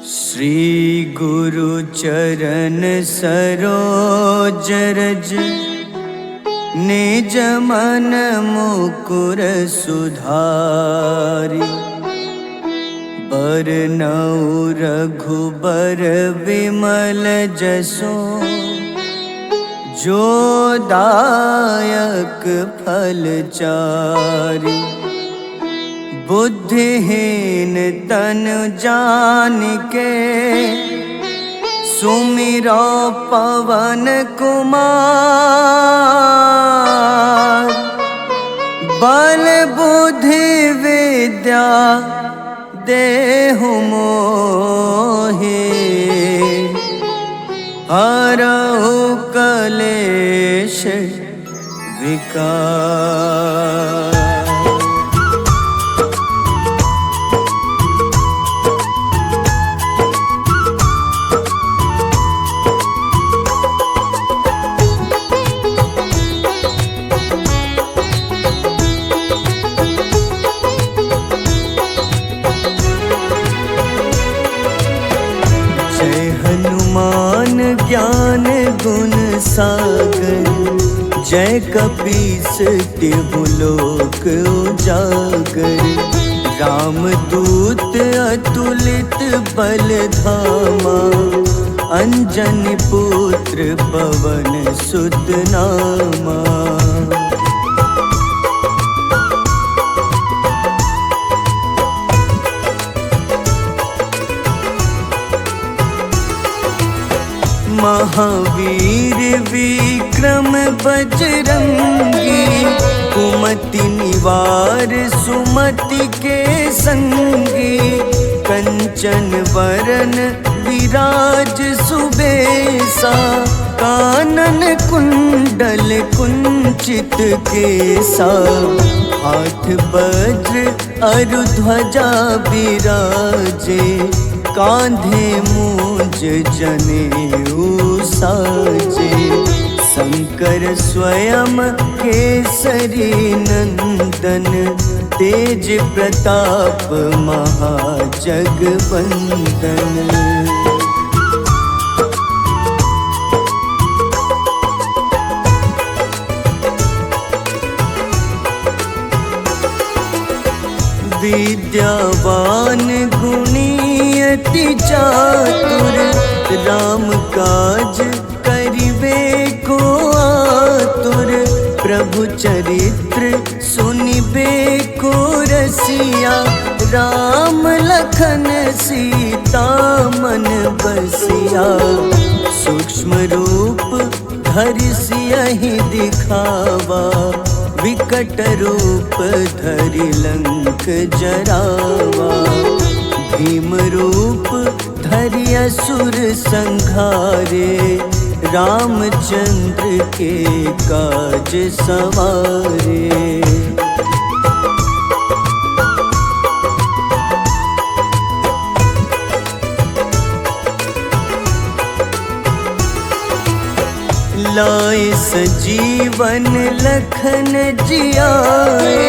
श्री गुरु चरण सरोज रज निज मन मुकुर सुधारि। बरनउँ रघुबर विमल जसो जो दायक फल चारि। बुद्धिहीन तनु जानिके सुमिरो पवन कुमार। बल बुद्धि विद्या देहु मोहि हरहु कलेश विकार। जय हनुमान ज्ञान गुण सागर। जय कपीस तिहु लोक उजागर। रामदूत अतुलित बल धामा। अंजनी पुत्र पवन सुत नामा। महावीर विक्रम बजरंगी। कुमति निवार सुमति के संगी। कंचन वरन विराज सुबेसा। कानन कुंडल कुंचित केसा। हाथ वज्र अरु ध्वजा बिराजे। कांधे मूंज जनेऊ साजे। शंकर स्वयं केसरी नंदन। तेज प्रताप महाजगवंदन। विद्यावान गुणी अति चातुर। राम काज करिबे को आतुर। प्रभु चरित्र सुनिबे को रसिया। राम लखन सीता मन बसिया। सूक्ष्म रूप धरि सियहि दिखावा। विकट रूप धरि लंक जरावा। भीम रूप धरि असुर संहारे। रामचंद्र के काज सवारे। लाए सजीवन लखन जियाए।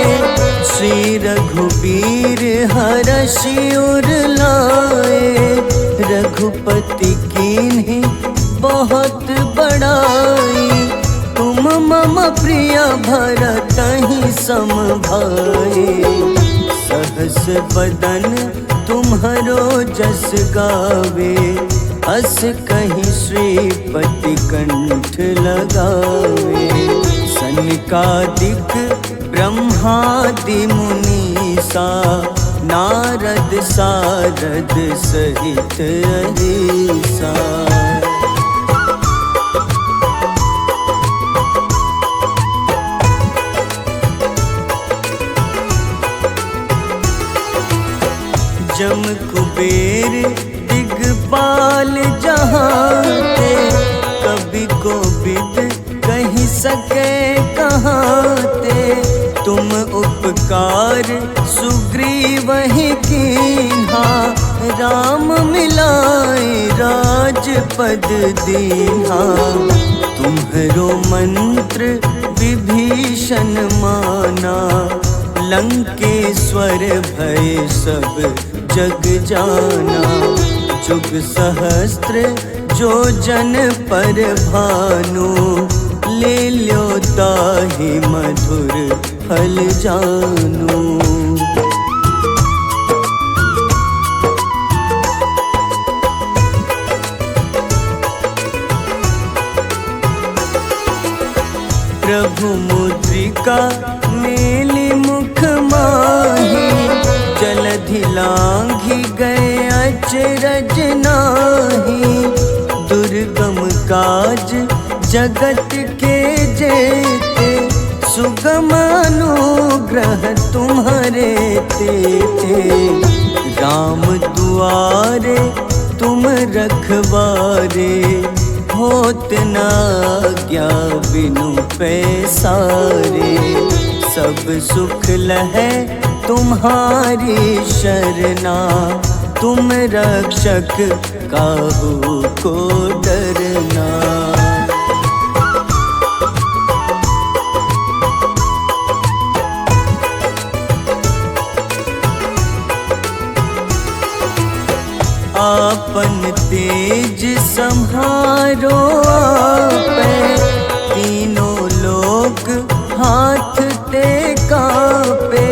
श्री रघुबीर हरषि उर लाए। रघुपति कीन्ही बहुत बड़ाई। तुम मम प्रिय भरतहि सम भाई। सहस बदन तुम्हरो जस गावे। अस कहीं श्रीपति कंठ लगावे। सनकादिक ब्रह्मादि मुनीसा। नारद सारद सहित अहिसा। जम कुबेर दिगपाल जहाते। कवि कोविद कहि सके कहाते। तुम उपकार सुग्रीवहि कीन्हा। राम मिलाए राजपद दीन्हा। तुम्हरो मंत्र विभीषण माना। लंकेश्वर भय सब जग जाना। जुग सहस्त्र जो जन पर भानु, ले ल्यो ताहि मधुर फल जानू। प्रभु मुद्रिका मेली मुख माही, जलधि लांघि गए अचरज नाही। दुर्गम काज जगत के जेते, सुगम अनुग्रह तुम्हारे तेते। राम दुआरे तुम रखवारे, होत न आज्ञा बिनु पैसारे। सब सुख लहै तुम्हारी शरणा, तुम रक्षक काहू को डरना। आपन तेज सम्हारो आपै, तीनों लोक हाथ ते कांपे।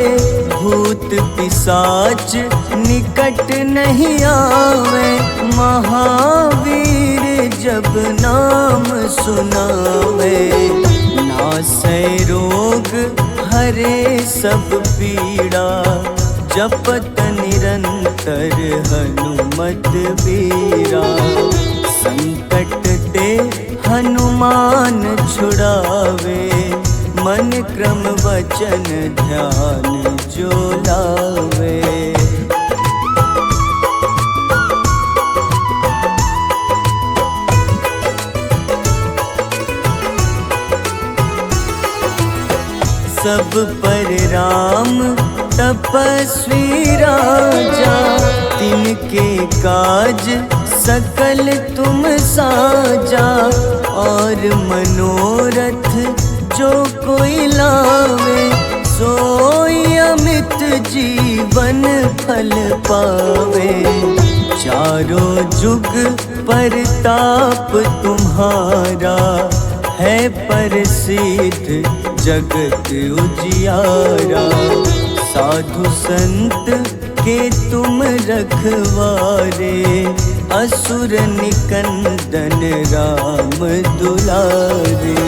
भूत पिशाच निकट नहीं आवे, महावीर जब नाम सुनावे। नासै रोग हरे सब पीड़ा, जपत निरंतर हनुमत बीरा। संकट ते हनुमान छुड़ावे, मन क्रम वचन ध्यान जो लावे। सब पर राम तपस्वी राजा, तिनके काज सकल तुम साजा। और मनोरथ जो कोई लावे, सोई अमित जीवन फल पावे। चारों जुग परताप तुम्हारा, है प्रसिद्ध जगत उजियारा। साधु संत के तुम रखवारे, असुर निकंदन राम दुलारे।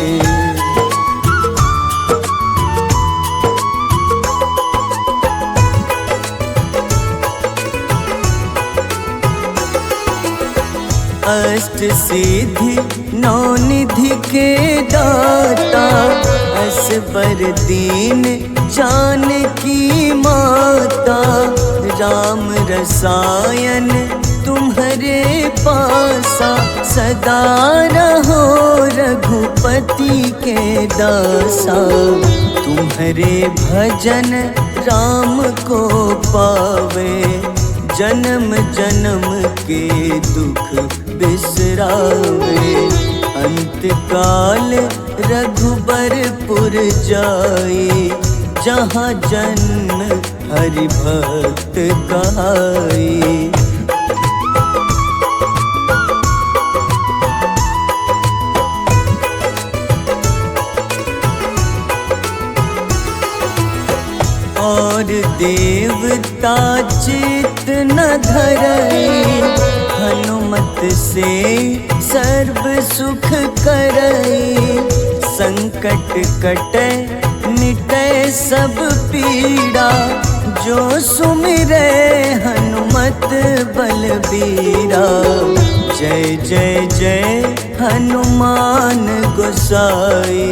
अष्ट सिद्धि नौ निधि के दाता, असबर दीन जानकी माता। राम रसायन तुम्हारे पासा, सदा रहो रघुपति के दासा। तुम्हारे भजन राम को पावे, जन्म जन्म के दुख बिसरावे। अंत काल रघुबरपुर जाई, जहाँ जन्म हरि भक्त कहाई। और देवता चित न धरई, हनुमत से सर्व सुख करई। संकट कटै मिटै सब पीड़ा, जो सुमिरै हनुमत बलबीरा। जय जय जय हनुमान गोसाई,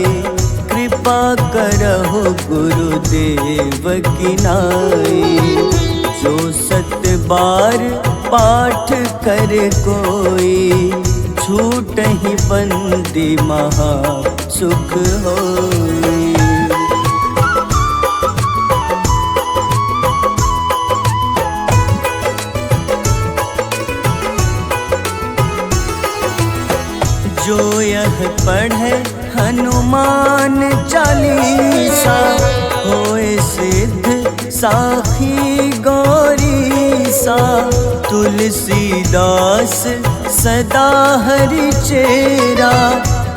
कृपा करहु गुरुदेव की नाई। जो सत बार पाठ कर कोई, छूटहि बंदी महा सुख होई। जो यह पढ़े हनुमान चालीसा, होए सिद्ध साखी गौरीसा। तुलसीदास सदा हरि चेरा,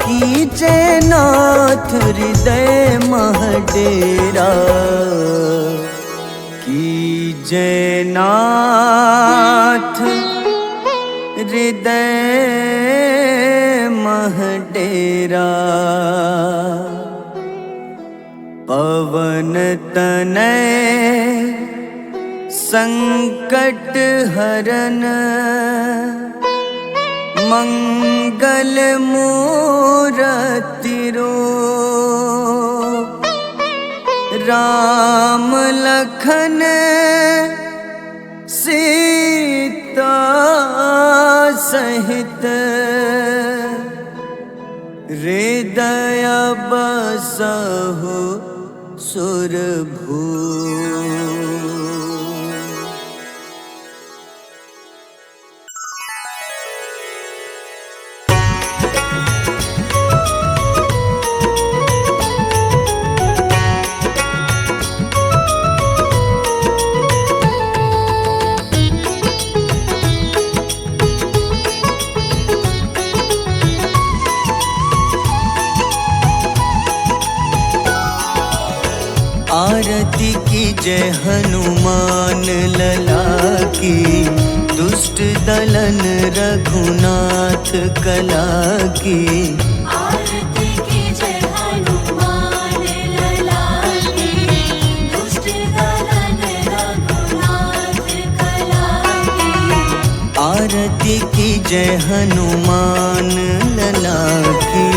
कीजे नाथ हृदय मह डेरा। कीजे नाथ हृदय मह डेरा। पवन तनय संकट हरन, मंगल मूरति रूप। राम लखन सीता सहित, हृदय बसहु सुरभूप। आरती की जय हनुमान लला की, दुष्ट दलन रघुनाथ कला की। आरती की जय हनुमान लला की, दुष्ट दलन रघुनाथ कला की। आरती की जय हनुमान लला की।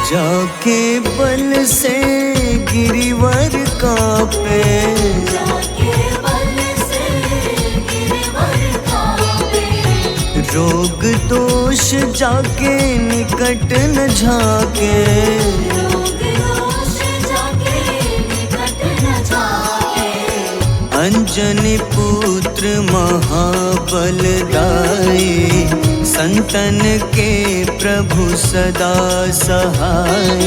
जाके बल से गिरिवर कांपे, जाके बल से गिरवर कांपे। रोग दोष जाके निकट न झाके। रोग दोष जाके निकट न जाके। अंजनी पुत्र महाबलदाई, संतन के प्रभु सदा सहाय।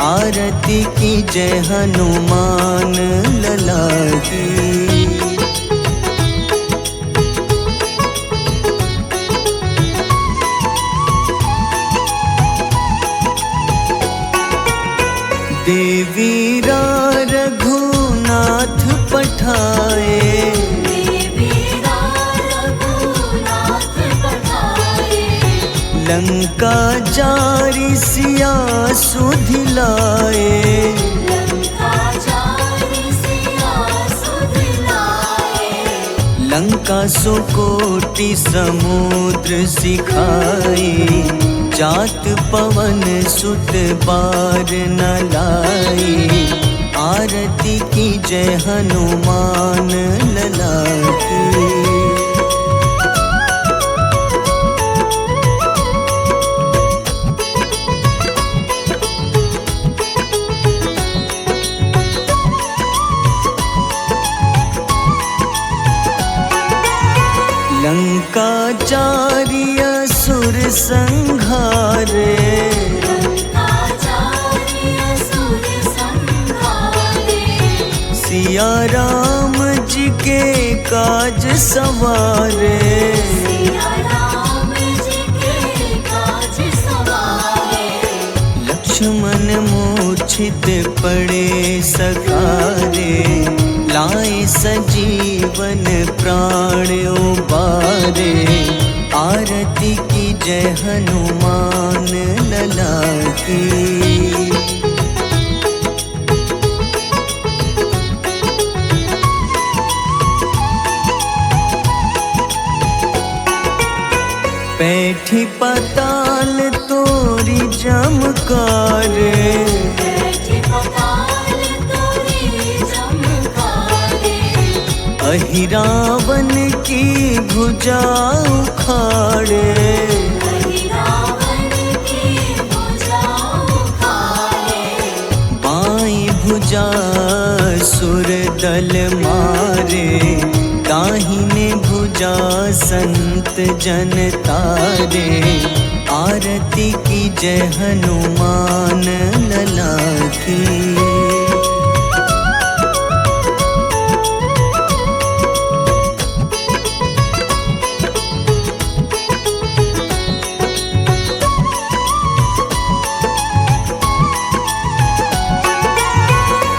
आरती की जय हनुमान लला की। देवीरा रघुनाथ पठाए, लंका जारी सिया सुधिलाए। लंका सुकोटि समुद्र सिखाए, जात पवन सुत बार न लाए। आरती की जय हनुमान लला की। लंका जारी असुर संघारे, सिया राम जी के काज सवारे। लक्ष्मण मूर्छित पड़े सकारे, लाए सजीवन प्राण उबारे। आरती की जय हनुमान लला की। बैठी पाताल तोरी जमकारे, अहिरावन की भुजा उखाड़े। बाईं भुजा सुर दल मारे, दाहिने भुजा संत जन तारे, आरती की जय हनुमान लला की।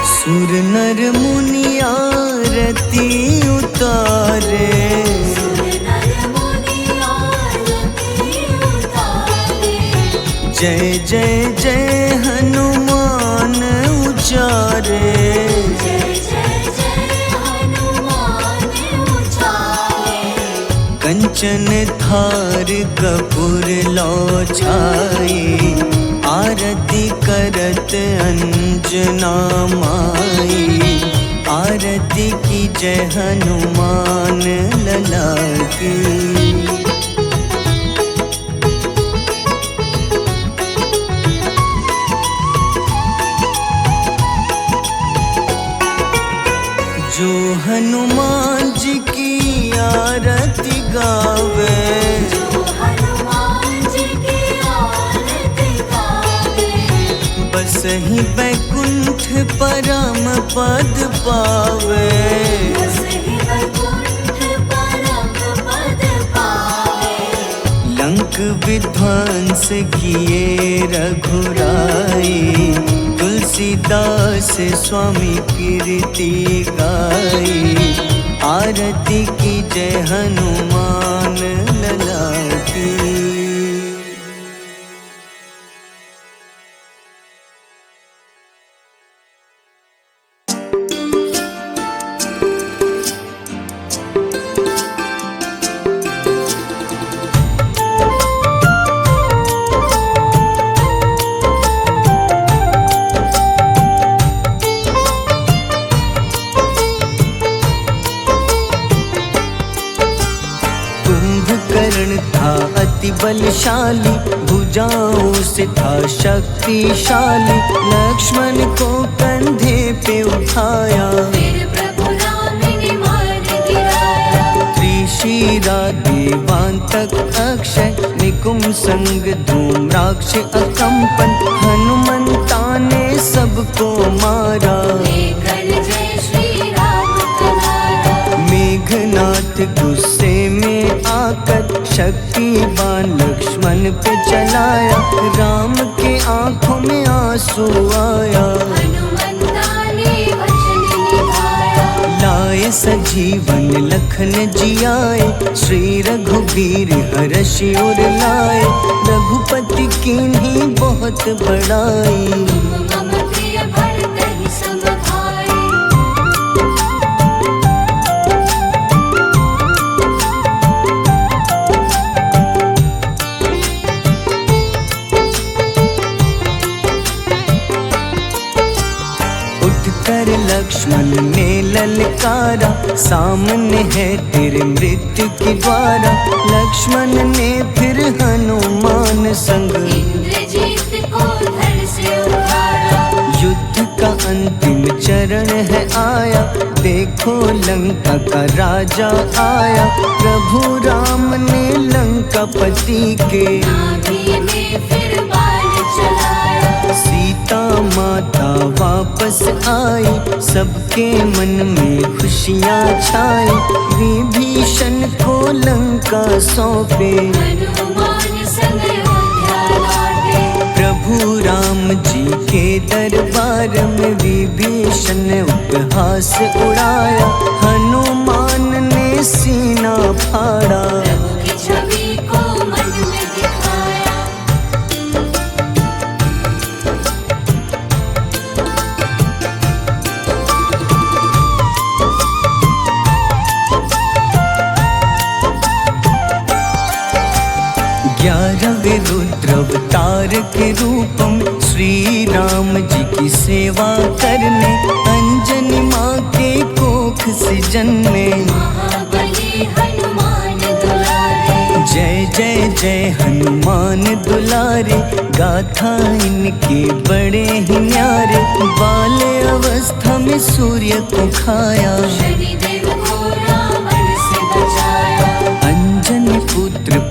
सुर नर मुनि आरती उतारे, जय जय जय हनुमान उचारे। कंचन थार कपूर लो छाई, आरती करत अंजना माई। आरती की जय हनुमान लला की। जो हनुमान जी की आरती गावे, बस ही बैकुंठ परम पद पावे। लंक विध्वंस किए रघुराई, तुलसीदास स्वामी कीर्ति गाई। आरती की जय हनुमान लला की। था अति बलशाली, भुजाओं से था शक्तिशाली। लक्ष्मण को कंधे पे उठाया, फिर प्रभु राम ने मार गिराया। त्रिशिरा देवांतक अक्षय, निकुंभ संग धूम्राक्ष अकंपन। हनुमंता ने सबको मारा, लेकर जय श्री राम तुम्हारा। मेघनाथ गुस्से में आकर शक्तिवान लक्ष्मण पे चलाया। राम के आंखों में आंसू आया, हनुमंता ने वचन निभाया। लाए सजीवन लखन जियाए, श्री रघुबीर हर्षि उर लाए। रघुपति कीन्ही बहुत बड़ाई, मम प्रिय भरत ही सम भाई। कर लक्ष्मण ने ललकारा, सामने है तेरे मृत्यु की द्वारा। लक्ष्मण ने फिर हनुमान संग इंद्रजीत को धड़ से उतारा। युद्ध का अंतिम चरण है आया, देखो लंका का राजा आया। प्रभु राम ने लंकापति के नाभि में फिर बाण चलाया। सीता माता वापस आई, सबके मन में खुशियाँ छाई। विभीषण को लंका सौंपे, हनुमान संग अयोध्या लौटे। प्रभु राम जी के दरबार में विभीषण ने उपहास उड़ाया। हनुमान ने सीना फाड़ा, प्रभु की छवि को मन में दिखाया। ग्यारहवें रुद्र अवतार के रूपम, श्री राम जी की सेवा करने। अंजनी माँ के कोख से जन्मे, महाबली हनुमान दुलारे। जय जय जय हनुमान दुलारे। गाथा इनके बड़े ही न्यारे, बाल्य अवस्था में सूर्य को खाया। शनिदेव को रावण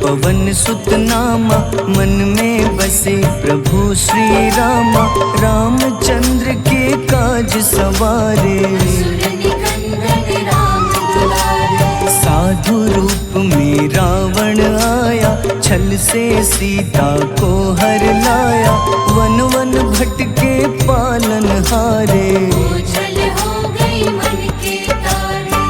पवन सुत नामा, मन में बसे प्रभु श्री रामा। रामचंद्र के काज सवारे, असुर निकंदन राम दुलारे। साधु रूप में रावण आया, छल से सीता को हर लाया। वन वन भटके पालन हारे, ओझल हो गई मन के तारे।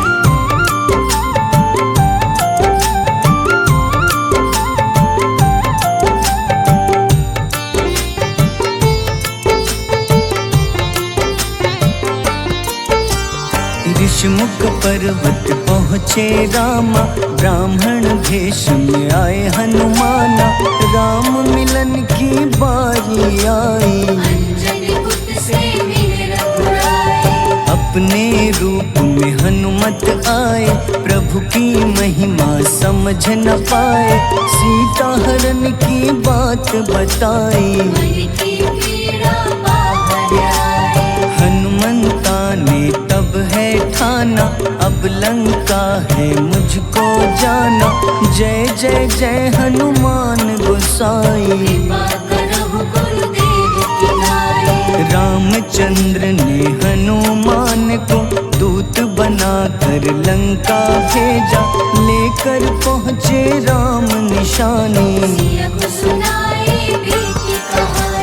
ऋषिमुख पर्वत पहुँचे रामा, ब्राह्मण भेष में आए हनुमाना। राम मिलन की बारी आई, अंजनी पुत्र से मिले रघुराई। अपने रूप में हनुमत आए, प्रभु की महिमा समझ न पाए। सीता हरण की बात बताई, मन की पीड़ा बाहर आई। हनुमंता ने तब है ठाना, अब लंका है मुझको जाना। जय जय जय हनुमान गोसाई, कृपा करहु गुरुदेव की नाई। रामचंद्र ने हनुमान को दूत बनाकर लंका भेजा। लेकर पहुँचे राम निशानी, सिया को सुनाई बीती कहानी।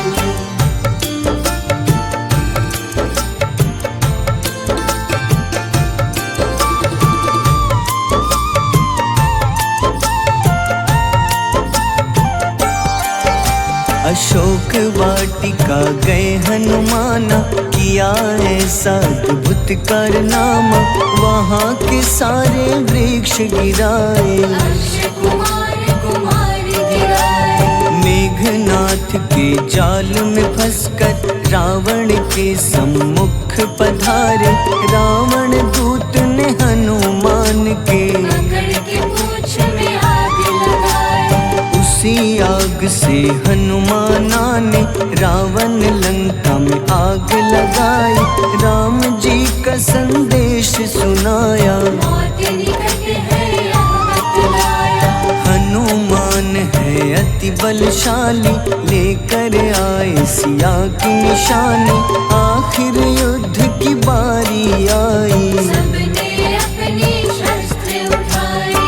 अशोक वाटिका गए हनुमाना, किया ऐसा अद्भुत कारनामा। वहाँ के सारे वृक्ष गिराए, अक्षय कुमार कुमार गिराए। मेघनाथ के जाल में फंसकर रावण के सम्मुख पधारे। रावण दूत ने हनुमान के पकड़ के पूंछ में आग लगाए। उसी आग से हनुमाना ने रावण लंका में आग लगाई। राम जी का संदेश सुनाया, मौत निकट है यह बतलाया। हनुमान है अति बलशाली, लेकर आए सिया की निशानी। आखिर युद्ध की बारी आई, सबने अपनी शस्त्र उठाई।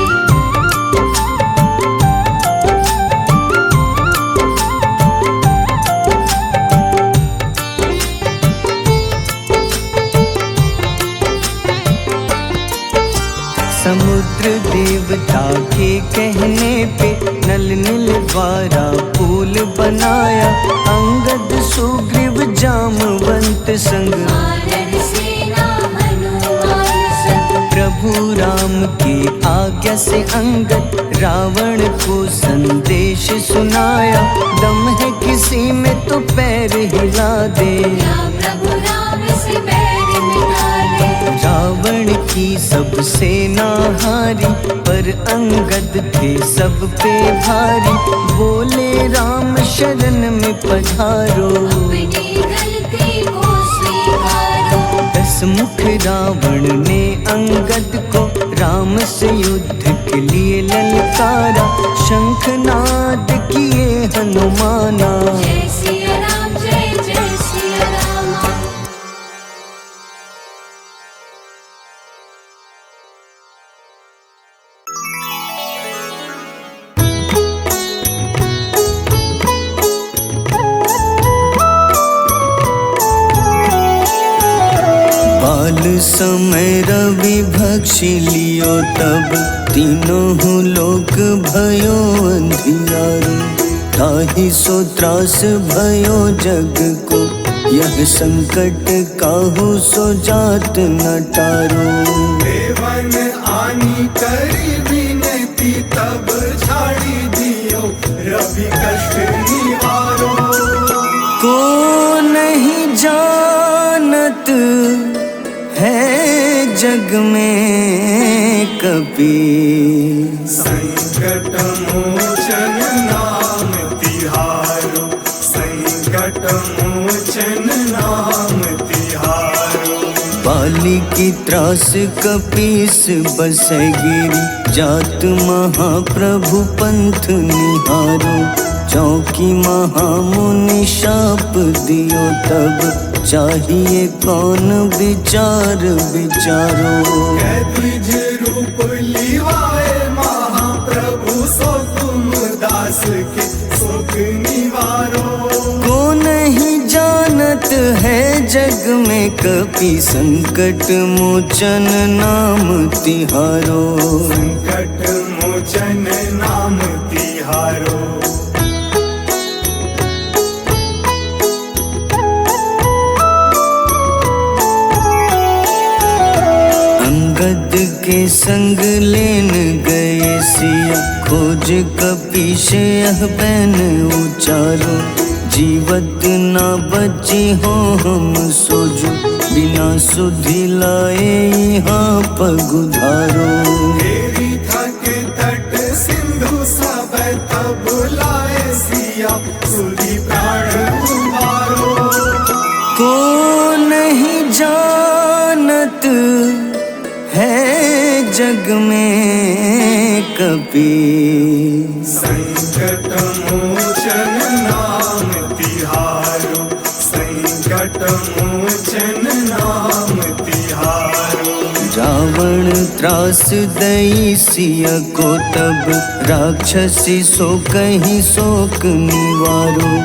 समुद्र देवता के कहने पे नल नील द्वारा पुल बनाया। अंगद सुग्रीव जामवंत संग, वानर सेना हनुमान संग। प्रभु राम की आज्ञा से अंगद रावण को संदेश सुनाया। दम है किसी में तो पैर हिला दे, या प्रभु राम से बैर मिटा दे। रावण की सब सेना हारी, पर अंगद थे सब पे भारी। बोले राम शरण में पधारो, अपनी गलती को स्वीकारो। दस मुख रावण ने अंगद को राम से युद्ध के लिए ललकारा। शंखनाद किए हनुमाना, जय सिया राम जय जय सिया राम। बाल समय रवि भक्षी लियो, तब तीनों लोक भयो अंधियारो। ताहि सो त्रास भयो जग को, यह संकट काहू सो जात न टारो। देवन आनी करी विनती, तब छाड़ी दियो रवि कष्ट निवारो। को नहीं जानत है जग में कपि, संकट मोचन नाम तिहारो। संकट मोचन नाम तिहारो। पाली नारी की त्रास कपीस बसगिरी, जात महाप्रभु पंथ निहारो, चौकी महामुनि शाप दियो तब, चाहिए कौन विचार विचारो। द्विज रूप लिवाए महाप्रभु, सो तुम दास के सुख निवारो। को नहीं जानत है जग में कपि, संकट मोचन नाम तिहारो। संकट मोचन नाम तिहारो। अंगद के संग लेन गए सिया, खोज कपीश यह बैन उचारो। जीवत ना बची हो हम सोजो, बिना सुधि लाए यहाँ पगुधारो। तेरी थके तट सिंधु सब तब लाए सिया, सुधि प्राण उबारो। को नहीं जानत है जग में कपि, संकट मोचन नाम तिहारो। संकट मोचन नाम तिहारो। रावण त्रास दई सिया को तब, राक्षसी सो कहीं शोक निवारो।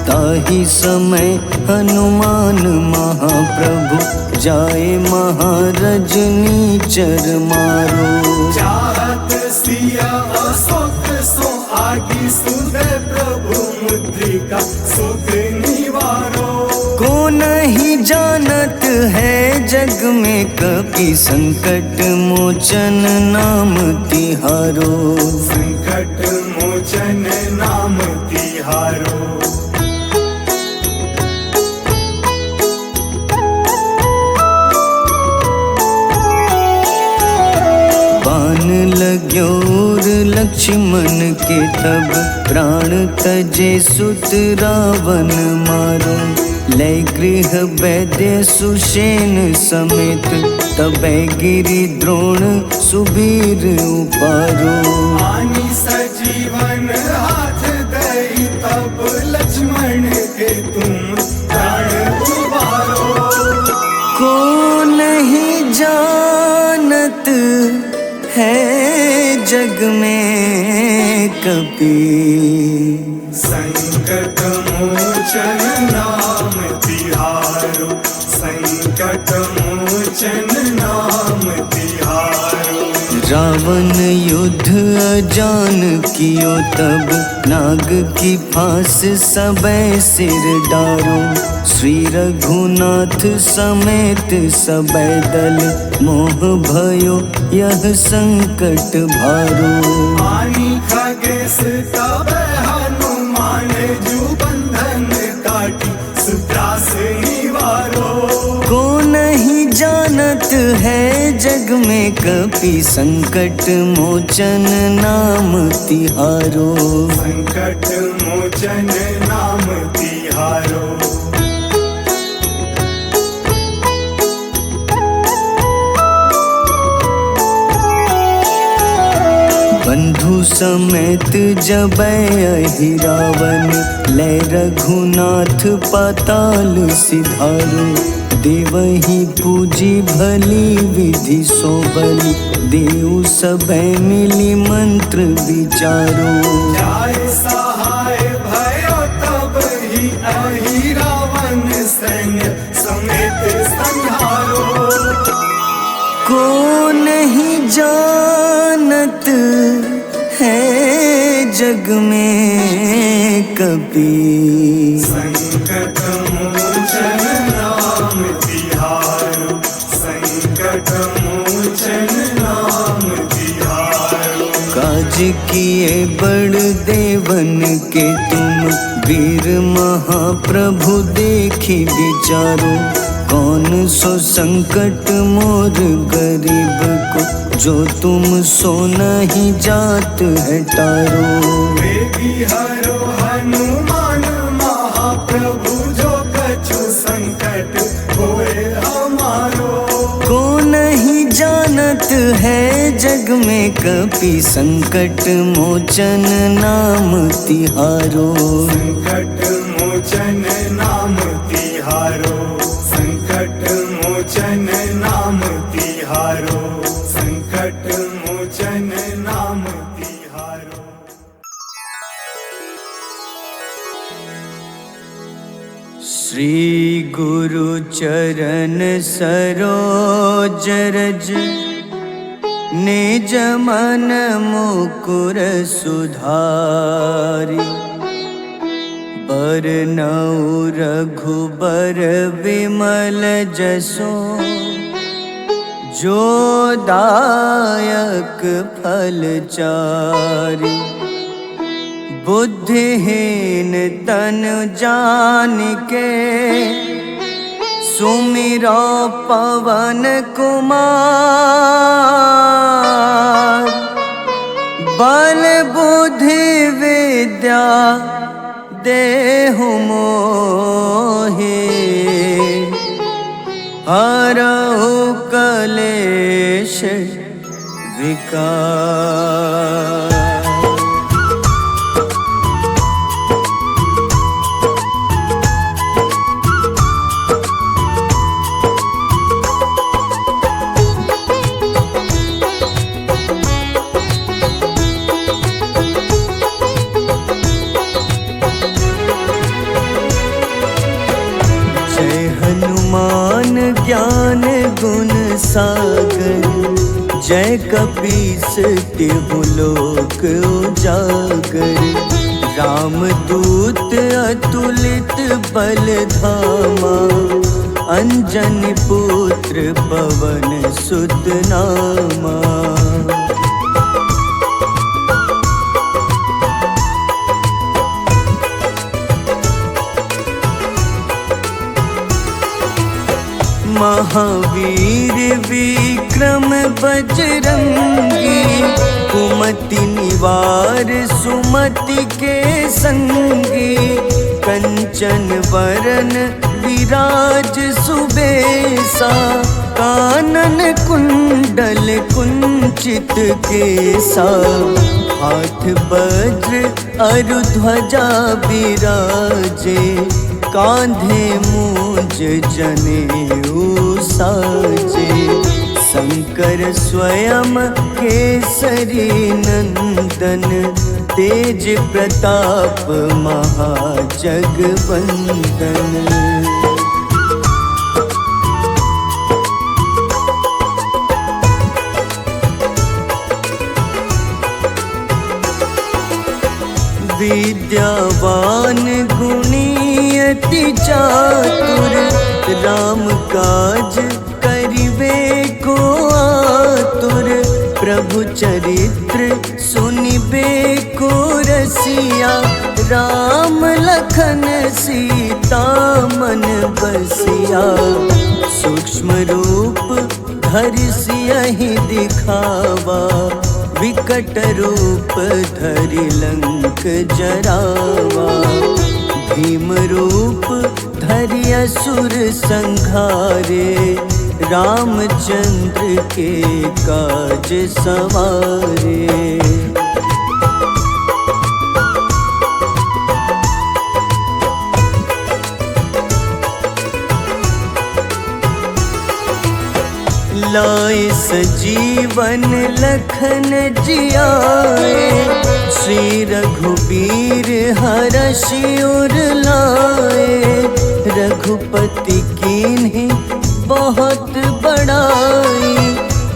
ताहि समय हनुमान महाप्रभु, जाए महारजनी चर मारो। चाहत सिया अशोक सो आगी, सुदय प्रभु मुद्रिका सुख निवारो। को नहीं जानत है जग में कपि, संकट मोचन नाम तिहारो। संकट मोचन नाम तिहारो। बाण लग्योर लक्ष्मण के तब, प्राण तजे सुत रावण मारो। लय गृह वैद्य सुषेण समेत, तबै गिरि द्रोण सुबीर उपारो। आनी सजीवन हाथ दई तब, लक्ष्मण के तुम प्राण उबारो। को नहीं जानत है जग में कपि, संकट मोचन नाम तिहारो। संकट मोचन नाम तिहारो। रावण युद्ध अजान कियो तब, नाग की फांस सबै सिर डारो। श्री रघुनाथ समेत सबै दल, मोह भयो यह संकट भारो। आनी खगेश तब हनुमान, जू बंधन काटी सुत्रास निवारो। को नहीं जानत है जग में कपि, संकट मोचन नाम तिहारो। संकट मोचन नाम तिहारो। बंधु समेत जबै अहि रावण, लय रघुनाथ पाताल सिधारो। देवहि पूजी भली विधि सो बलि, देव सबै मिली मंत्र विचारो। जाय सहाय भयो तब ही अहि रावण, सैन्य समेत संहारो। को नहीं जानत है जग में कपि, संकट मोचन नाम तिहारो। संकट मोचन नाम तिहारो। काज किए बड़ देवन के तुम, वीर महाप्रभु देखी विचारो। कौन सो संकट मोर गरीब को, जो तुम सो नहीं जात है टारो। वेगी हरो हनुमान महाप्रभु, जो कछु संकट होए हमारो। को चलत है जग में कपि संकट मोचन नाम तिहारो। संकट मोचन नाम तिहारो, संकट मोचन नाम तिहारो, संकट मोचन नाम तिहारो। श्री गुरु चरण सरोज रज निज मन मुकुर सुधारि। बरनउँ रघुबर विमल जसो जो दायक फल चारि। बुद्धिहीन तनु जानिके सुमिरो पवन कुमार। बल बुद्धि विद्या देहु मोहि हरहु कलेश विकार। हनुमान ज्ञान गुण सागर, जय कपीस तिहु लोक उजागर। रामदूत अतुलित बल धामा, अंजनी पुत्र पवन सुत नामा। महावीर विक्रम बजरंगी, कुमति निवार सुमति के संगी। कंचन वरन विराज सुबेसा, कानन कुंडल कुंचित केसा। हाथ वज्र अरु ध्वजा बिराजे, कांधे मूंज जनेऊ साजे। शंकर स्वयं केसरी नंदन, तेज प्रताप महाजगवंदन। विद्यावान गुणी अति चातुर, राम काज करिबे को आतुर। प्रभु चरित्र सुनिबे को रसिया, राम लखन सीता मन बसिया। सूक्ष्म रूप धरि सियहि दिखावा, विकट रूप धरि लंक जरावा। भीम रूप धरि असुर संहारे, रामचंद्र के काज सवारे। लाए सजीवन लखन जियाए, श्री रघुबीर हरषि उर लाए। रघुपति कीन्ही बहुत बड़ाई,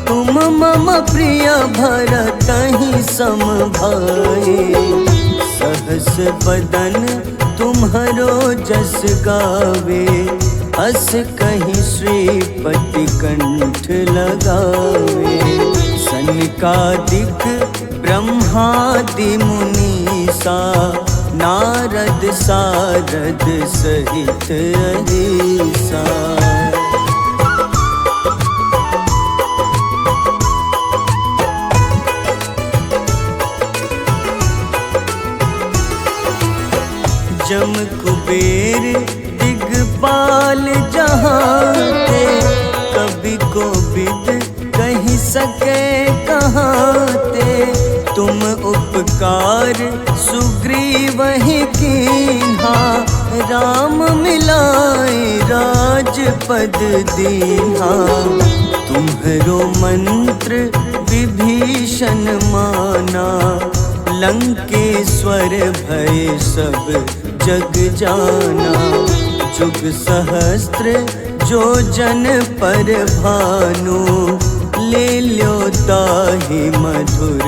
तुम मम प्रिय भरतहि सम भाई। सहस बदन तुम्हरो जस गावे, अस कहीं श्रीपति कंठ लगावे। सनकादिक ब्रह्मादि मुनीसा, नारद सारद सहित अहिसा। जम कुबेर दिगपाल जहाते, कवि कोविद कहि सके कहाँ ते, तुम उपकार सुग्रीव ही कीन्हा। राम मिलाए राजपद दीन्हा, तुम्हरो मंत्र विभीषण माना। लंकेश्वर भय सब जग जाना, जुग सहस्त्र जो जन पर भानु। ले ल्यो ताहि मधुर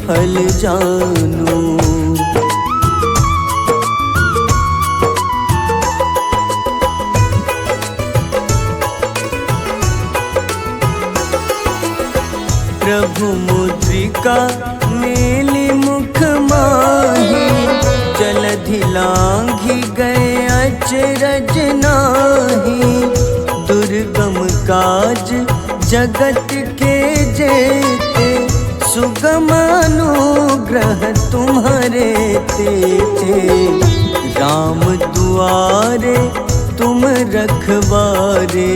फल जानू। प्रभु मुद्रिका मेली मुख माही, जलधि लांघि गए अचरज नाही। दुर्गम काज जगत के जेते, सुगम अनुग्रह तुम्हारे तेते। राम दुआरे तुम रखवारे,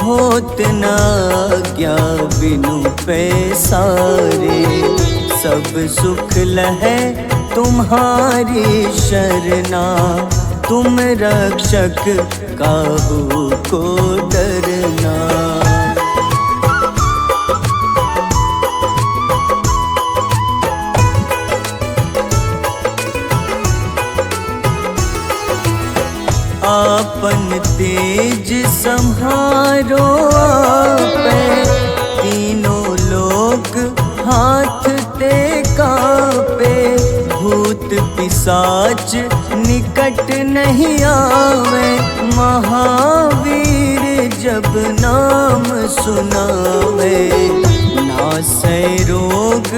होत न आज्ञा बिनु पैसारे। सब सुख लहै तुम्हारी शरणा, तुम रक्षक काहू को डरना। आपन तेज सम्हारो आपै, तीनों लोक हाथ ते कापे। भूत पिशाच निकट नहीं आवे, महावीर जब नाम सुनावे। नासै रोग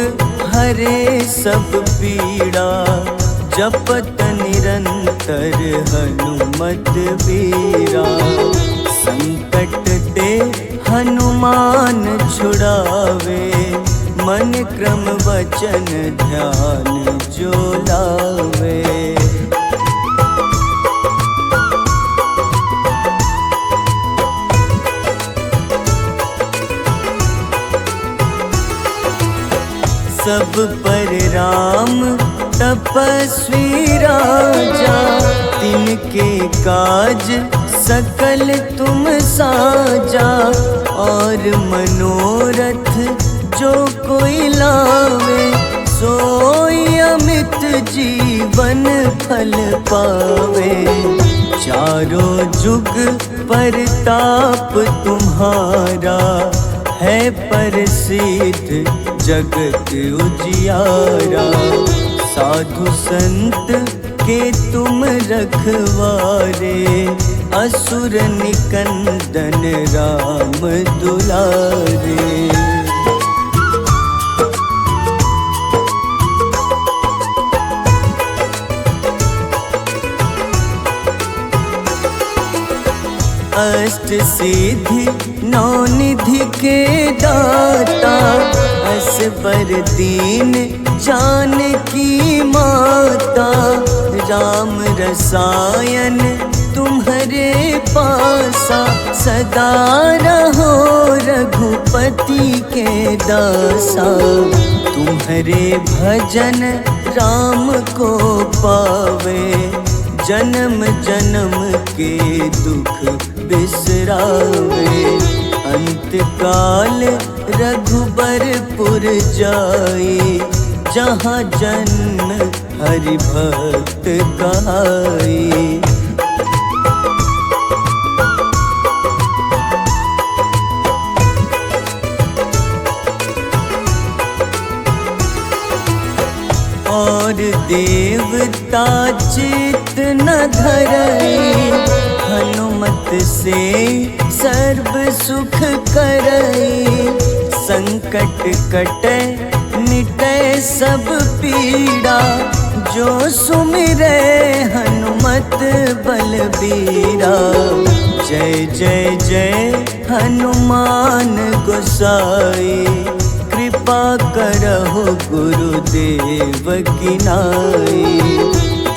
हरे सब पीड़ा, जपत निरंतर हनुमत बीरा। संकट ते हनुमान छुड़ावे, मन क्रम वचन ध्यान जो लावे। सब पर राम तपस्वी राजा, तिनके काज सकल तुम साजा। और मनोरथ जो कोई लावे, सोई अमित जीवन फल पावे। चारों जुग परताप तुम्हारा, है प्रसिद्ध जगत उजियारा। साधु संत के तुम रखवारे, असुर निकंदन राम दुलारे। अष्ट सिद्धि नौ निधि के दाता, असबर दीन जानकी माता। राम रसायन तुम्हारे पासा, सदा रहो रघुपति के दासा। तुम्हारे भजन राम को पावे, जन्म जन्म के दुख बिसरावे। अंत काल रघुबरपुर जाई, जहाँ जन्म हरि भक्त कहाई। और देवता चित न धरई, हनुमत से सर्व सुख करई। संकट कटे मिटे सब पीड़ा, जो सुमिरे हनुमत बलबीरा। जय जय जय हनुमान गोसाई, कृपा करहु गुरुदेव की नाई।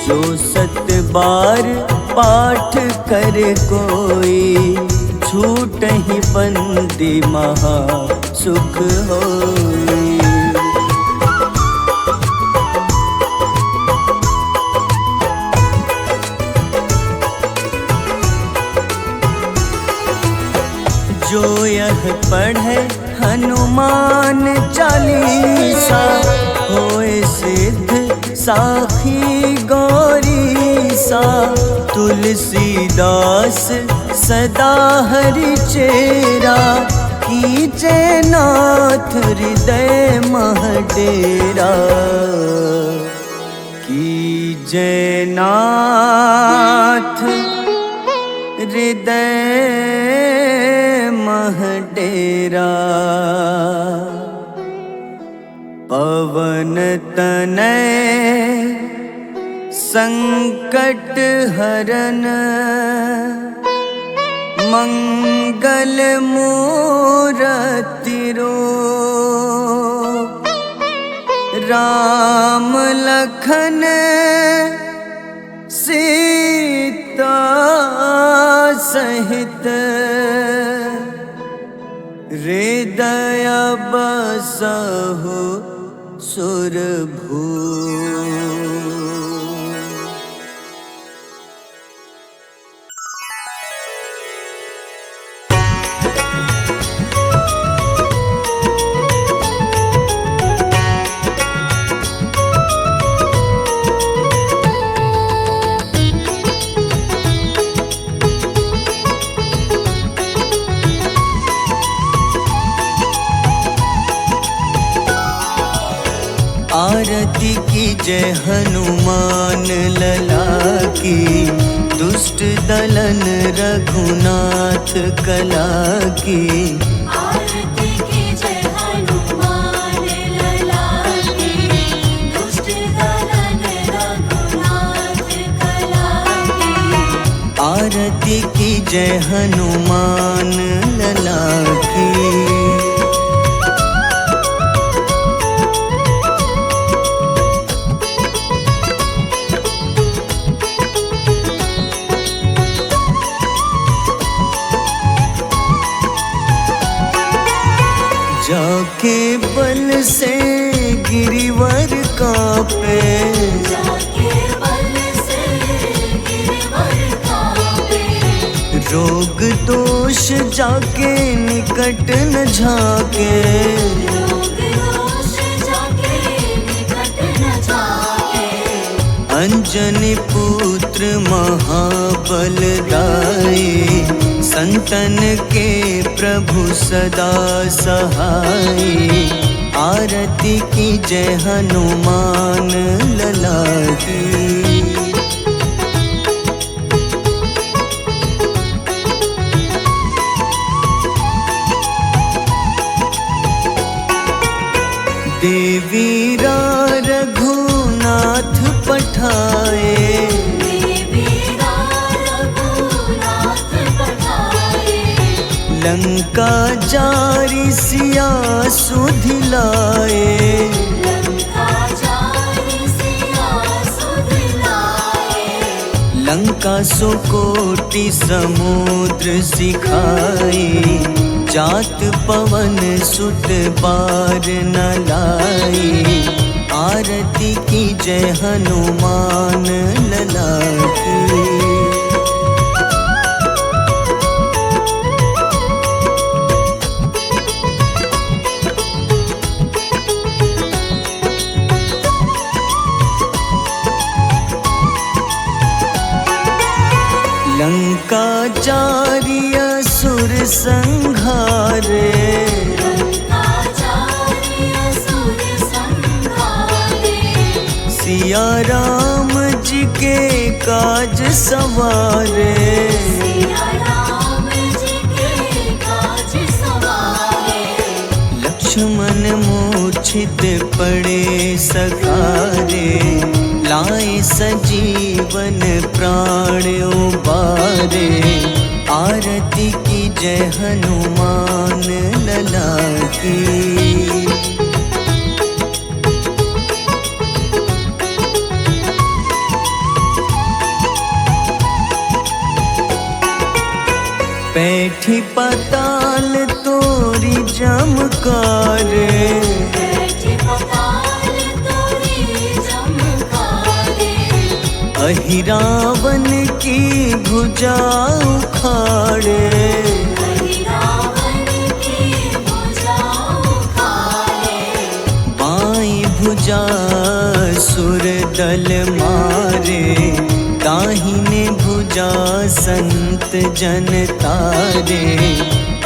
जो 7 बार पाठ करे कोई, छूटहि बंदी महा सुख होई। जो यह पढ़े हनुमान चालीसा, होए सिद्ध साखी गौरीसा। तुलसीदास सदा हरि चेरा, कीजे नाथ हृदय मह डेरा। कीजे नाथ हृदय मह डेरा। पवन तनय संकट हरन, मंगल मूरति रूप। राम लखन सीता सहित, हृदय बसहु सुरभूप। आरती की जय हनुमान लला की, दुष्ट दलन रघुनाथ कला की। आरती की जय हनुमान लला की, दुष्ट दलन रघुनाथ कला की। आरती की जय हनुमान लला की। जाके बल से गिरिवर कांपे, जाके बल से गिरवर कांपे। रोग दोष जाके निकट न झाके। रोग दोष जाके निकट न जाके। अंजनी पुत्र महाबलदाई, संतन के प्रभु सदा सहाय। आरती की जय हनुमान लला की। देवीरा रघुनाथ पठाए, देवीरा रघुनाथ पठाए। लंका जारी सिया सुधिलाए। लंका जारी सिया सुधिलाए। लंका सुकोटि समुद्र सिखाए। जात पवन सुत बार न लाए। आरती की जय हनुमान लला की। लंका जारी असुर संहारे। लंका जारी असुर संहारे। सिया राम जी के काज सवारे। सिया राम जी के काज सवारे। लक्ष्मण मूर्छित पड़े सकारे। लाए सजीवन प्राण उबारे। आरती की जय हनुमान लला की। पैठ बैठी पाताल तोरी जमकारे, बैठी पताल तोरी जमकारे, अहिरावन की भुजा उखाड़े, रावण की भुजा उखाड़े, बाई भुजा सुर दल मारे, दाहिने भुजा संत जन तारे,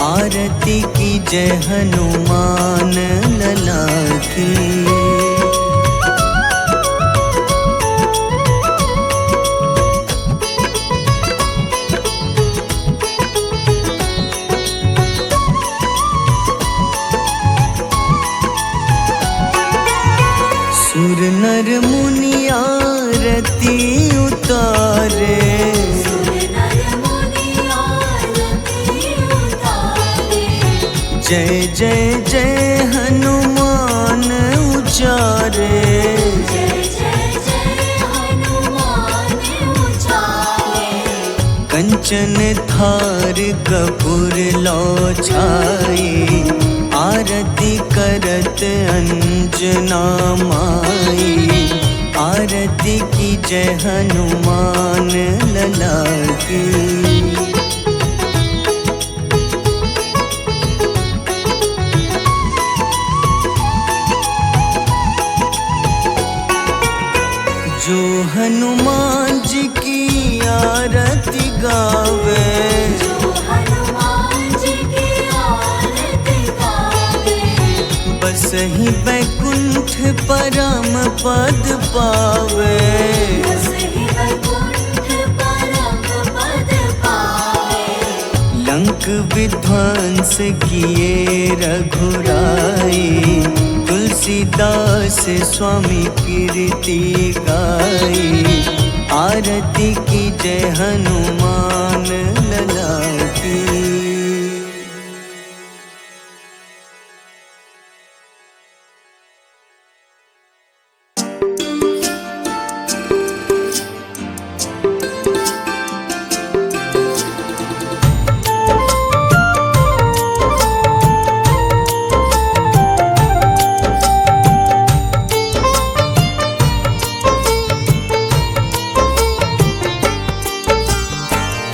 आरती की जय हनुमान लला की। सुर नर मुनि आरती उतारे, सुर नर मुनि आरती उतारे, जय जय जय हनुमान उचारे, जय जय जय हनुमान उचारे, कंचन थार कपूर लो छाई, आरती करत अंजना माई, आरती की जय हनुमान लला की। जो हनुमान जी की आरती गावे, जो हनुमान जी की आरती गावे, बस ही बैकुंठ परम पद पावे, बस ही वैकुंठ परम पद पावे, लंक विध्वंस किए रघुराई, तुलसीदास स्वामी कीर्ति गाई, आरती की जय हनुमान लला की।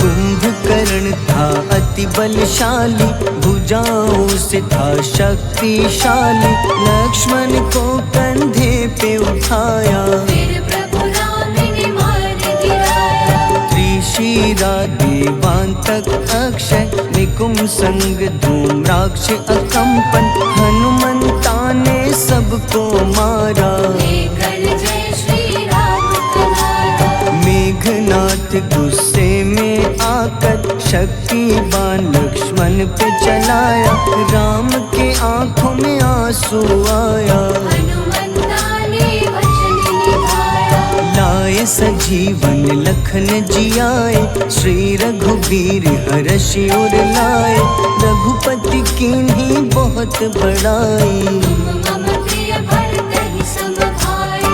कुंभकर्ण था अति बलशाली, भुजाओं से था शक्तिशाली, लक्ष्मण को कंधे पे उठाया, फिर प्रभु राम ने मार गिराया, त्रिशिरा देवांतक अक्षय, निकुंभ संग धूम्राक्ष अकंपन, हनुमंता ने सबको मारा, लेकर जय श्री राम कनारा, मेघनाथ गुस्से में आकर शक्तिवान लक्ष्मण पे चलाया, राम के आंखों में आंसू आया, हनुमंता ने वचन निभाया, लाए सजीवन लखन जियाए, श्री रघुबीर हर्षि उर लाए, रघुपति कीन्ही बहुत बड़ाई, मम प्रिय भरत ही सम भाई,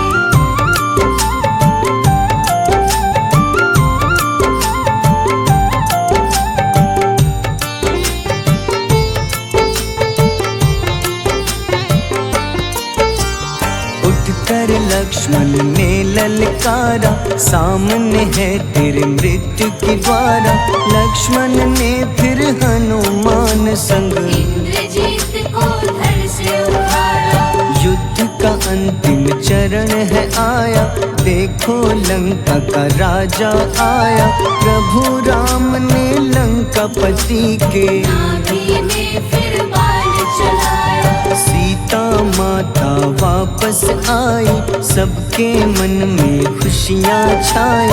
उठकर लक्ष्मण ने ललकारा, सामने है तेरे मृत्यु की द्वारा, लक्ष्मण ने फिर हनुमान संग, इंद्रजीत को धड़ से उखाड़ा, युद्ध का अंतिम चरण है आया, देखो लंका का राजा आया, प्रभु राम ने लंकापति के, नाभि में फिर बाण चलाया, सीता माता वापस आई, सबके मन में खुशियाँ छाई,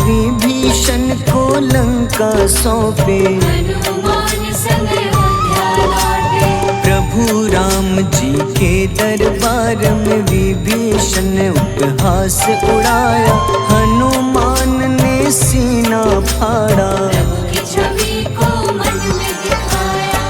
विभीषण को लंका सौंपे, हनुमान संग अयोध्या लौटे, प्रभु राम जी के दरबार में विभीषण उपहास उड़ाया, हनुमान ने सीना फाड़ा, प्रभु की छवि को मन में दिखाया,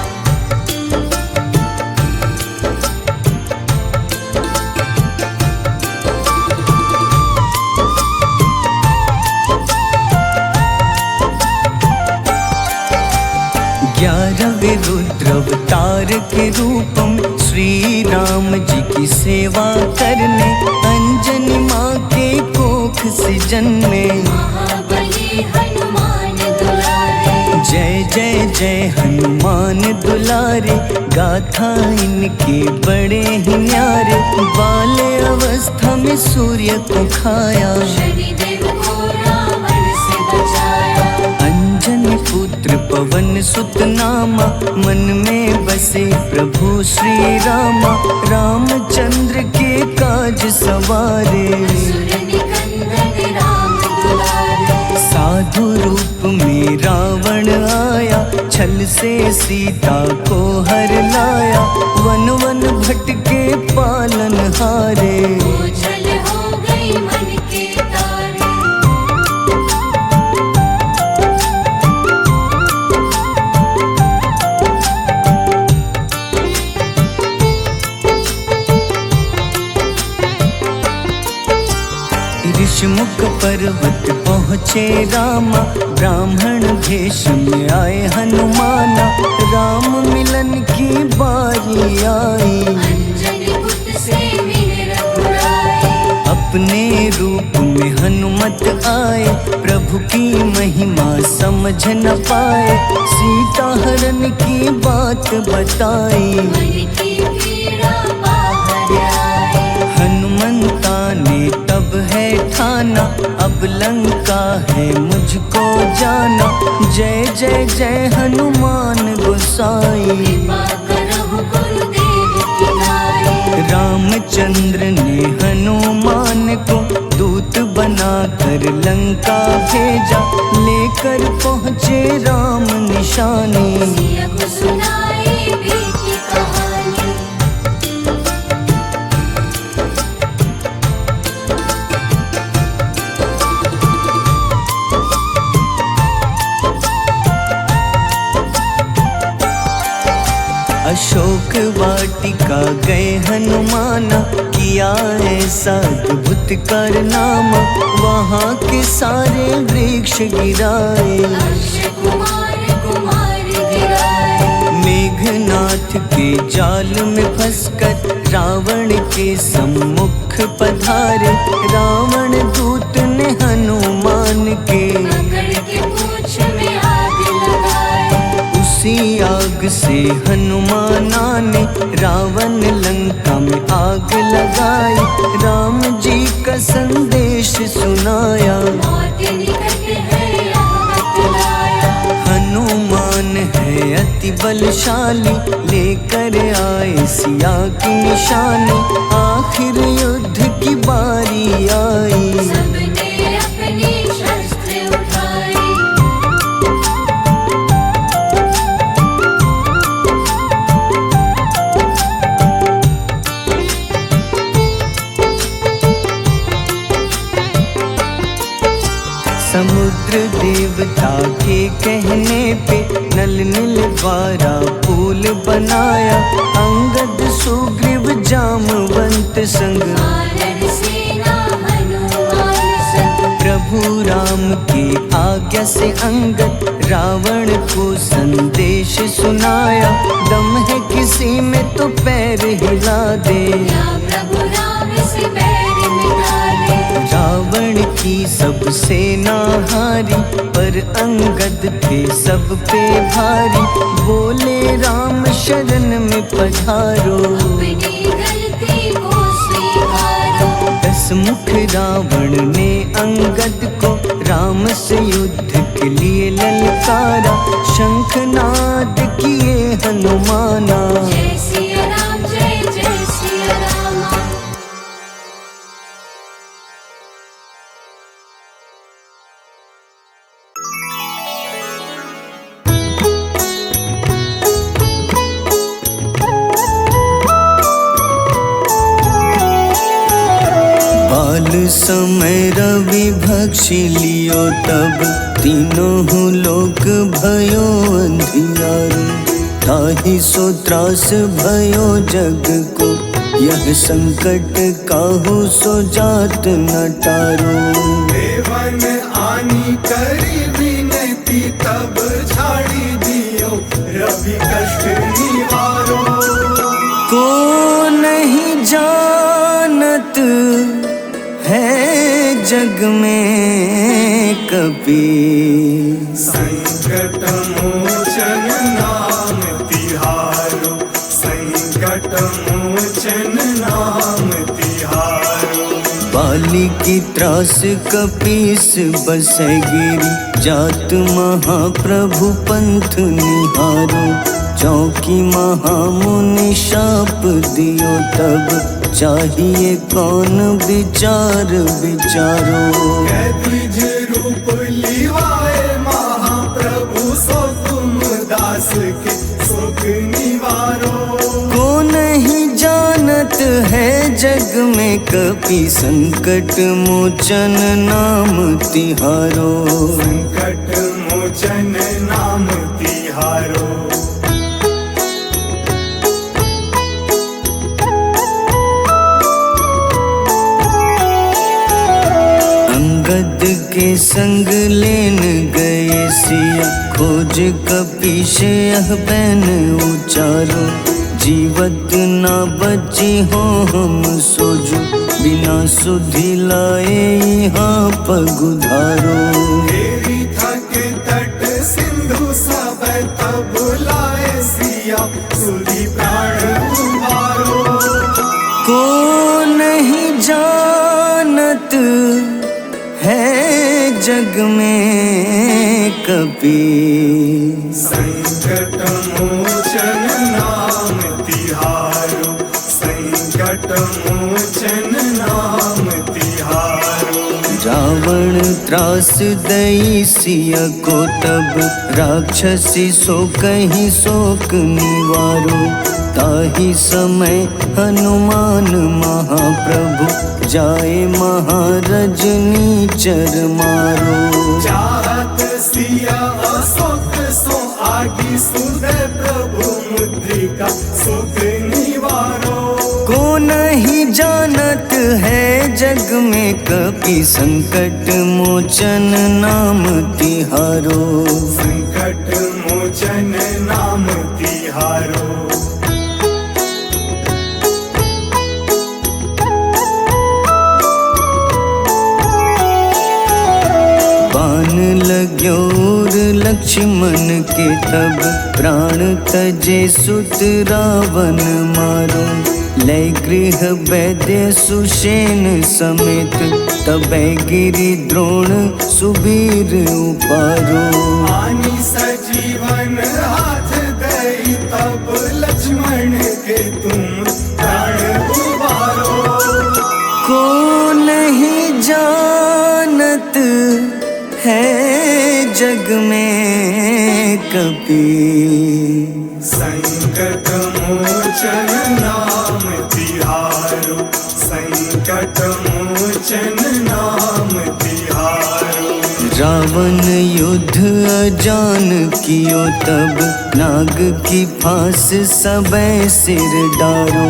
11वें रुद्रावतार के रूपम श्री राम जी की सेवा करने अंजनी माँ के कोख से जन्मे। महाबली हनुमान दुलारे, जय जय जय हनुमान दुलारे, गाथा इनके बड़े ही न्यारे। बाल्य अवस्था में सूर्य को खाया, शनिदेव को रावण से बचाया। अंजनी पुत्र पवन सुत नामा, मन में बसे प्रभु श्री रामा। रामचंद्र के काज सवारे, असुर निकंदन राम दुलारे। साधु रूप में रावण आया, छल से सीता को हर लाया। वन वन भटके पालन हारे, ओझल हो गई मन के तारे। ऋषिमुख पर्वत पहुँचे रामा, ब्राह्मण भेष में आए हनुमाना। राम मिलन की बारी आई, अंजनी पुत्र से मिले रघुराई। अपने रूप में हनुमत आए, प्रभु की महिमा समझ न पाए। सीता हरण की बात बताई, मन की पीड़ा बाहर आई। हनुमंता ने तब है ठाना, अब लंका है मुझको जाना। जय जय जय हनुमान गोसाई, कृपा करहु गुरुदेव की नाई। रामचंद्र ने हनुमान को दूत बनाकर लंका भेजा। लेकर पहुँचे राम निशानी, सिया को सुनाई बीती कहानी। अशोक वाटिका गए हनुमाना, किया ऐसा अद्भुत कारनामा। वहाँ के सारे वृक्ष गिराए, अक्षय कुमार कुमार गिराए। मेघनाथ के जाल में फंसकर रावण के सम्मुख पधारे। रावण दूत ने हनुमान के पकड़ के पूंछ में आग लगाए। उसी आग से हनुमाना ने रावण लंका में आग लगाई। राम जी का संदेश सुनाया, मौत निकट है यहाँ बतलाया। हनुमान है अति बलशाली, लेकर आए सिया की निशानी। आखिर युद्ध की बारी आई, सबने अपनी शस्त्र उठाई। समुद्र देवता के कहने पे नल नील द्वारा पुल बनाया। अंगद सुग्रीव जामवंत संग, वानर सेना हनुमान संग। प्रभु राम की आज्ञा से अंगद रावण को संदेश सुनाया। दम है किसी में तो पैर हिला दे, या प्रभु राम से बैर मिटा दे। रावण की सब सेना हारी, पर अंगद थे सब पे भारी। बोले राम शरण में पधारो, अपनी गलती को स्वीकारो। 10 मुख रावण ने अंगद को राम से युद्ध के लिए ललकारा। शंखनाद किए हनुमाना, जय सिया राम जय जय सिया रामा। बाल समय रवि भक्षी लियो, तब तीनों लोक भयो अंधियारो। ताहि सो त्रास भयो जग को, यह संकट काहू सो जात न टारो। देवन आनी करी विनती, तब झाड़ी दियो सभी कष्ट निवारो। को नहीं जानत है जग में कपि, संकट मोचन नाम तिहारो, संकट मोचन नाम तिहारो। बाली की त्रास कपीस बसै गिरी, जात महाप्रभु पंथ निहारो। चौकी महामुनि शाप दियो तब, चाहिए कौन विचार विचारो। द्विज रूप लिवाए महाप्रभु, सो तुम दास के शोक निवारो। को नहीं जानत है जग में कपि, संकट मोचन नाम तिहारो। संकट मोचन नाम तिहारो। अंगद के संग लेन गए सिया, खोज कपीश यह बैन उचारो। जीवत ना बची हो हम सोजो, बिना सुधि लाए यहाँ पगुधारो। तेरी थक तट सिंधु सब तब लाए सिया, सुधि प्राण उबारो। को नहीं जानत है जग में कपि, संकट मोचन नाम तिहारो, संकट मोचन नाम तिहारो। रावण त्रास दई सिया को तब, राक्षसी सो कहीं शोक निवारो। ताही समय हनुमान महाप्रभु, जाए महारजनी चर मारो। चाहत सिया अशोक सो आगी, सुदय प्रभु मुद्रिका शोक निवारो। को नहीं जानत है जग में कपि, संकट मोचन नाम तिहारो। संकट मोचन नाम तिहारो। बाण लग्योर लक्ष्मण के तब, प्राण तजे सुत रावण मारो। लय गृह वैद्य सुषेण समेत, तबै गिरि द्रोण सुबीर उपारो। आनी सजीवन हाथ दई तब, लक्ष्मण के तुम प्राण उबारो। को नहीं जानत है जग में कपि, संकट मोचन नाम तिहारो, संकट मोचन नाम तिहारो। रावण युद्ध अजान कियो तब, नाग की फांस सबै सिर डारो।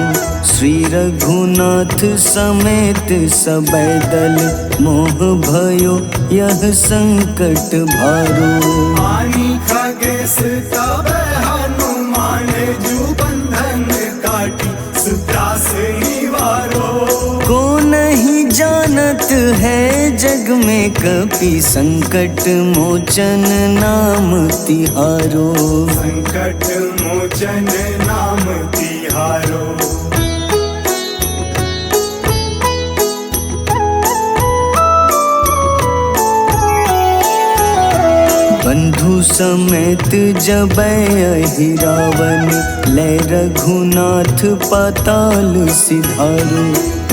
श्री रघुनाथ समेत सबै दल, मोह भयो यह संकट भारो। आनी खगेश तब हनुमान, जू बंधन काटी सुत्रास निवारो। को नहीं जानत है जग में कपि, संकट मोचन नाम तिहारो। संकट मोचन नाम तिहारो। बंधु समेत जबै अहि रावण, लय रघुनाथ पाताल सिधारो।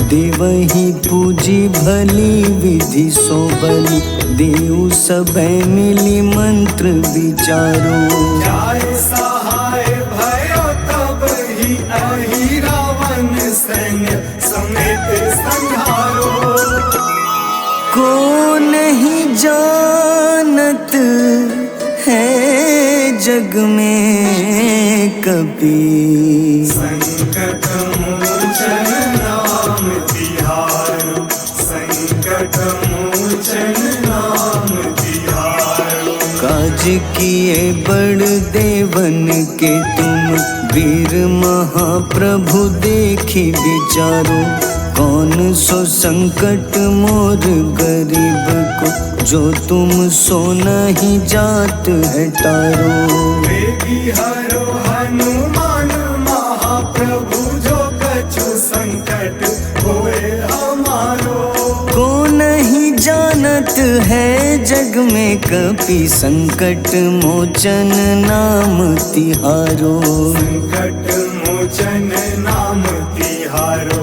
देवहि पूजी भली विधि सो बलि, देव सबै मिली मंत्र विचारो। जाय सहाय भयो तब ही अहि रावण, सैन्य समेत संहारो। को नहीं जानत है जग में कपि, संकट मोचन नाम तिहारो, संकट मोचन नाम तिहारो। काज राज किए बड़ देवन के तुम, वीर महाप्रभु देखी विचारो। कौन सो संकट मोर गरीब को, जो तुम सो नहीं जात है टारो। वेगी हरो हनुमान महाप्रभु, जो कछु संकट होए हमारो। को नहीं जानत है जग में कपि, संकट मोचन नाम तिहारो। संकट मोचन नाम तिहारो।